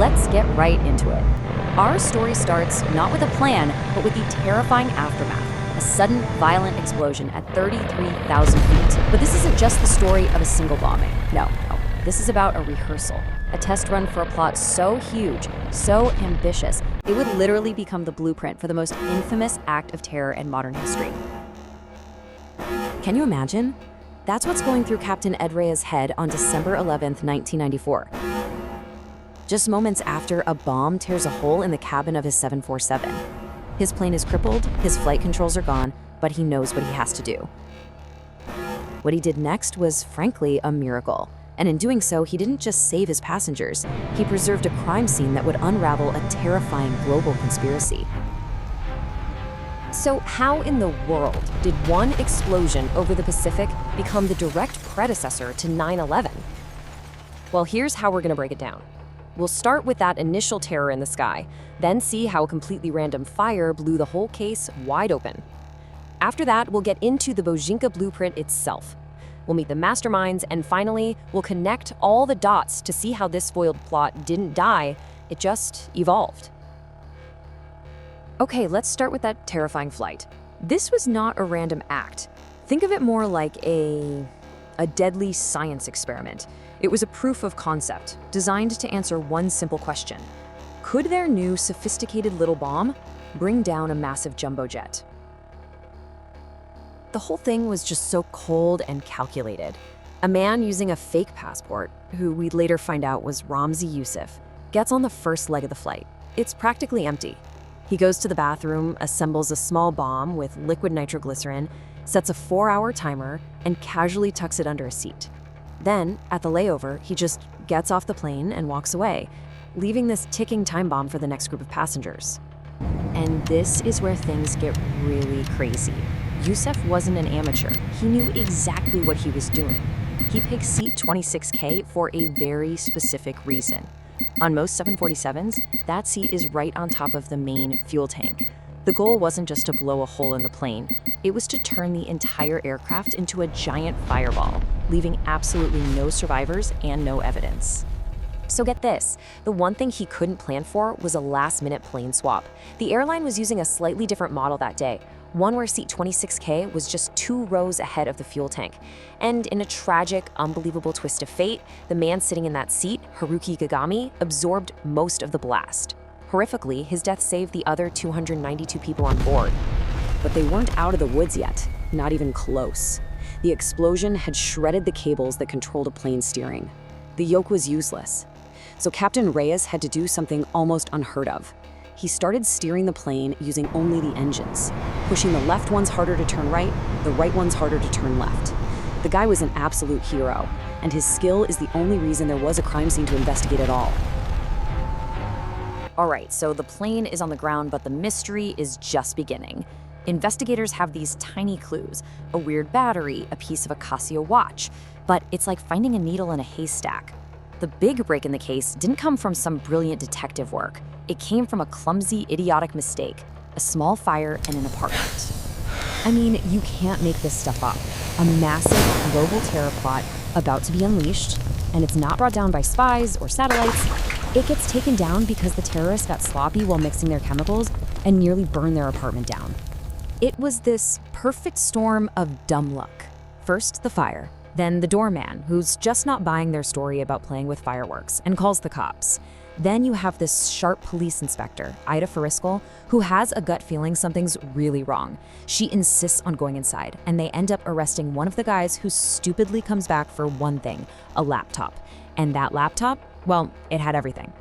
let's get right into it. Our story starts not with a plan, but with the terrifying aftermath, a sudden, violent explosion at 33,000 feet. But this isn't just the story of a single bombing. No. This is about a rehearsal, a test run for a plot so huge, so ambitious, it would literally become the blueprint for the most infamous act of terror in modern history. Can you imagine? That's what's going through Captain Ed Rea's head on December 11th, 1994. Just moments after a bomb tears a hole in the cabin of his 747. His plane is crippled, his flight controls are gone, but he knows what he has to do. What he did next was, frankly, a miracle. And in doing so, he didn't just save his passengers, he preserved a crime scene that would unravel a terrifying global conspiracy. So how in the world did one explosion over the Pacific become the direct predecessor to 9/11? Well, here's how we're gonna break it down. We'll start with that initial terror in the sky, then see how a completely random fire blew the whole case wide open. After that, we'll get into the Bojinka blueprint itself. We'll meet the masterminds, and finally, we'll connect all the dots to see how this foiled plot didn't die, it just evolved. Okay, let's start with that terrifying flight. This was not a random act. Think of it more like a deadly science experiment. It was a proof of concept, designed to answer one simple question. Could their new sophisticated little bomb bring down a massive jumbo jet? The whole thing was just so cold and calculated. A man using a fake passport, who we'd later find out was Ramzi Youssef, gets on the first leg of the flight. It's practically empty. He goes to the bathroom, assembles a small bomb with liquid nitroglycerin, sets a 4-hour timer, and casually tucks it under a seat. Then, at the layover, he just gets off the plane and walks away, leaving this ticking time bomb for the next group of passengers. And this is where things get really crazy. Youssef wasn't an amateur. He knew exactly what he was doing. He picked seat 26K for a very specific reason. On most 747s, that seat is right on top of the main fuel tank. The goal wasn't just to blow a hole in the plane, it was to turn the entire aircraft into a giant fireball, leaving absolutely no survivors and no evidence. So get this, the one thing he couldn't plan for was a last-minute plane swap. The airline was using a slightly different model that day, one where seat 26K was just 2 rows ahead of the fuel tank. And in a tragic, unbelievable twist of fate, the man sitting in that seat, Haruki Kagami, absorbed most of the blast. Horrifically, his death saved the other 292 people on board. But they weren't out of the woods yet, not even close. The explosion had shredded the cables that controlled a plane's steering. The yoke was useless. So Captain Reyes had to do something almost unheard of. He started steering the plane using only the engines, pushing the left ones harder to turn right, the right ones harder to turn left. The guy was an absolute hero, and his skill is the only reason there was a crime scene to investigate at all. All right, so the plane is on the ground, but the mystery is just beginning. Investigators have these tiny clues, a weird battery, a piece of a Casio watch, but it's like finding a needle in a haystack. The big break in the case didn't come from some brilliant detective work. It came from a clumsy, idiotic mistake, a small fire in an apartment. I mean, you can't make this stuff up. A massive global terror plot about to be unleashed, and it's not brought down by spies or satellites. It gets taken down because the terrorists got sloppy while mixing their chemicals and nearly burned their apartment down. It was this perfect storm of dumb luck. First, the fire. Then the doorman, who's just not buying their story about playing with fireworks and calls the cops. Then you have this sharp police inspector, Ida Fariscal, who has a gut feeling something's really wrong. She insists on going inside, and they end up arresting one of the guys who stupidly comes back for one thing, a laptop. And that laptop, well, it had everything.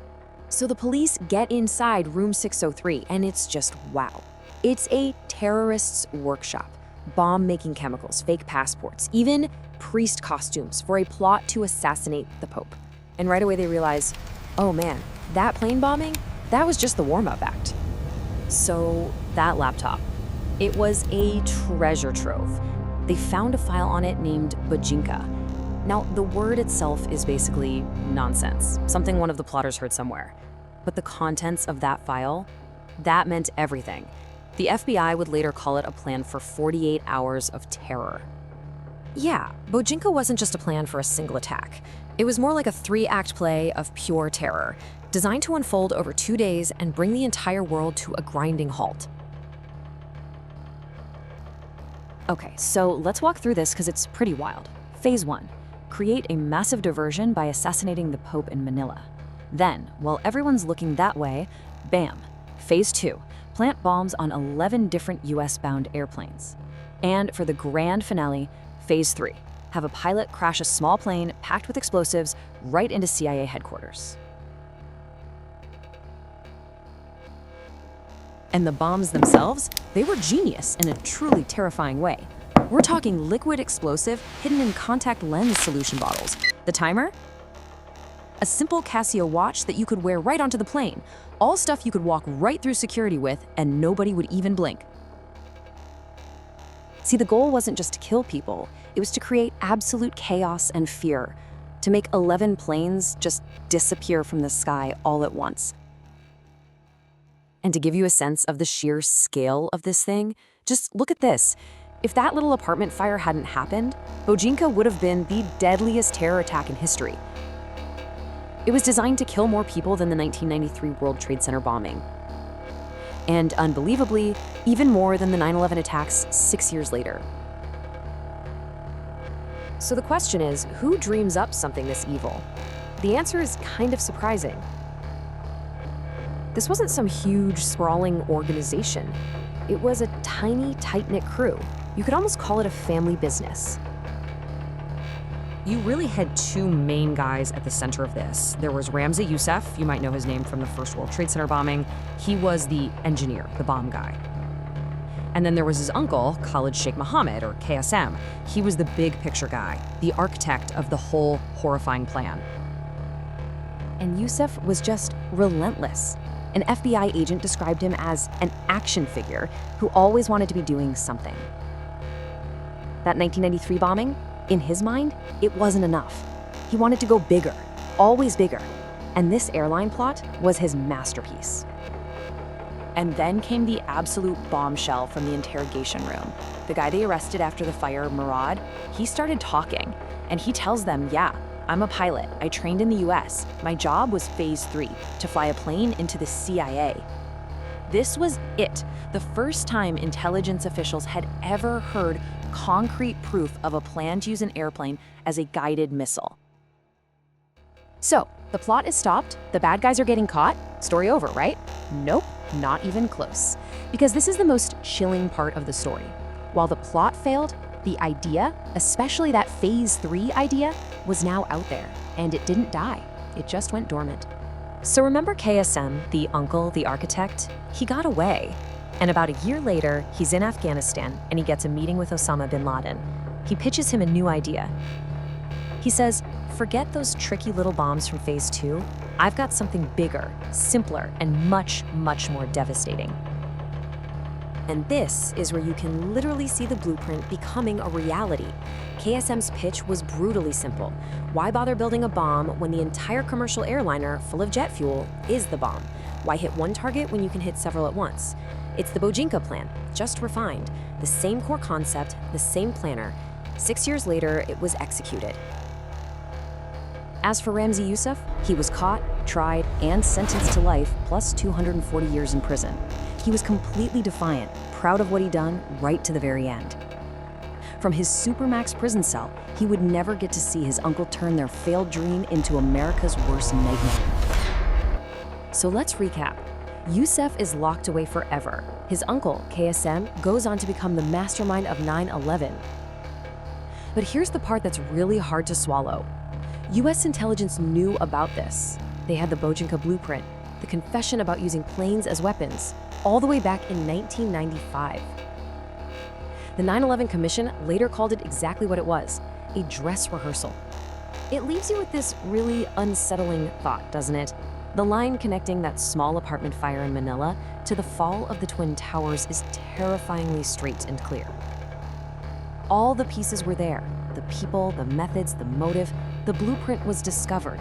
So the police get inside room 603, and it's just wow. It's a terrorist's workshop. Bomb-making chemicals, fake passports, even priest costumes for a plot to assassinate the Pope. And right away they realize, oh man, that plane bombing, that was just the warm-up act. So that laptop, it was a treasure trove. They found a file on it named Bojinka. Now, the word itself is basically nonsense, something one of the plotters heard somewhere. But the contents of that file, that meant everything. The FBI would later call it a plan for 48 hours of terror. Yeah, Bojinka wasn't just a plan for a single attack. It was more like a 3-act play of pure terror, designed to unfold over 2 days and bring the entire world to a grinding halt. Okay, so let's walk through this because it's pretty wild. Phase 1. Create a massive diversion by assassinating the Pope in Manila. Then, while everyone's looking that way, bam! Phase 2. Plant bombs on 11 different US-bound airplanes. And for the grand finale, Phase 3. Have a pilot crash a small plane packed with explosives right into CIA headquarters. And the bombs themselves, they were genius in a truly terrifying way. We're talking liquid explosive hidden in contact lens solution bottles. The timer? A simple Casio watch that you could wear right onto the plane. All stuff you could walk right through security with and nobody would even blink. See, the goal wasn't just to kill people, it was to create absolute chaos and fear, to make 11 planes just disappear from the sky all at once. And to give you a sense of the sheer scale of this thing, just look at this. If that little apartment fire hadn't happened, Bojinka would have been the deadliest terror attack in history. It was designed to kill more people than the 1993 World Trade Center bombing. And unbelievably, even more than the 9/11 attacks 6 years later. So the question is, who dreams up something this evil? The answer is kind of surprising. This wasn't some huge, sprawling organization. It was a tiny, tight-knit crew. You could almost call it a family business. You really had two main guys at the center of this. There was Ramzi Youssef, you might know his name from the first World Trade Center bombing. He was the engineer, the bomb guy. And then there was his uncle, Khalid Sheikh Mohammed, or KSM. He was the big picture guy, the architect of the whole horrifying plan. And Youssef was just relentless. An FBI agent described him as an action figure who always wanted to be doing something. That 1993 bombing? In his mind, it wasn't enough. He wanted to go bigger, always bigger. And this airline plot was his masterpiece. And then came the absolute bombshell from the interrogation room. The guy they arrested after the fire, Murad, he started talking. And he tells them, yeah, I'm a pilot. I trained in the US. My job was Phase 3, to fly a plane into the CIA. This was it, the first time intelligence officials had ever heard concrete proof of a plan to use an airplane as a guided missile. So, the plot is stopped, the bad guys are getting caught, story over, right? Nope, not even close. Because this is the most chilling part of the story. While the plot failed, the idea, especially that Phase 3 idea, was now out there, and it didn't die. It just went dormant. So remember KSM, the uncle, the architect? He got away. And about a year later, he's in Afghanistan and he gets a meeting with Osama bin Laden. He pitches him a new idea. He says, forget those tricky little bombs from Phase 2. I've got something bigger, simpler, and much, much more devastating. And this is where you can literally see the blueprint becoming a reality. KSM's pitch was brutally simple. Why bother building a bomb when the entire commercial airliner full of jet fuel is the bomb? Why hit one target when you can hit several at once? It's the Bojinka plan, just refined. The same core concept, the same planner. 6 years later, it was executed. As for Ramzi Youssef, he was caught, tried, and sentenced to life, plus 240 years in prison. He was completely defiant, proud of what he'd done, right to the very end. From his supermax prison cell, he would never get to see his uncle turn their failed dream into America's worst nightmare. So let's recap. Youssef is locked away forever. His uncle, KSM, goes on to become the mastermind of 9/11. But here's the part that's really hard to swallow. US intelligence knew about this. They had the Bojinka blueprint, the confession about using planes as weapons, all the way back in 1995. The 9/11 Commission later called it exactly what it was, a dress rehearsal. It leaves you with this really unsettling thought, doesn't it? The line connecting that small apartment fire in Manila to the fall of the Twin Towers is terrifyingly straight and clear. All the pieces were there, the people, the methods, the motive, the blueprint was discovered.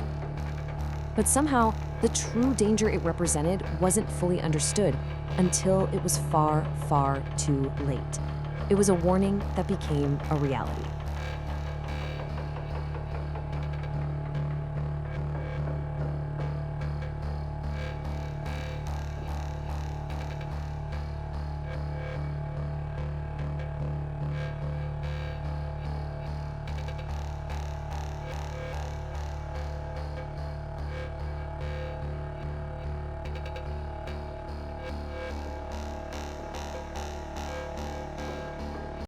But somehow, the true danger it represented wasn't fully understood until it was far, far too late. It was a warning that became a reality.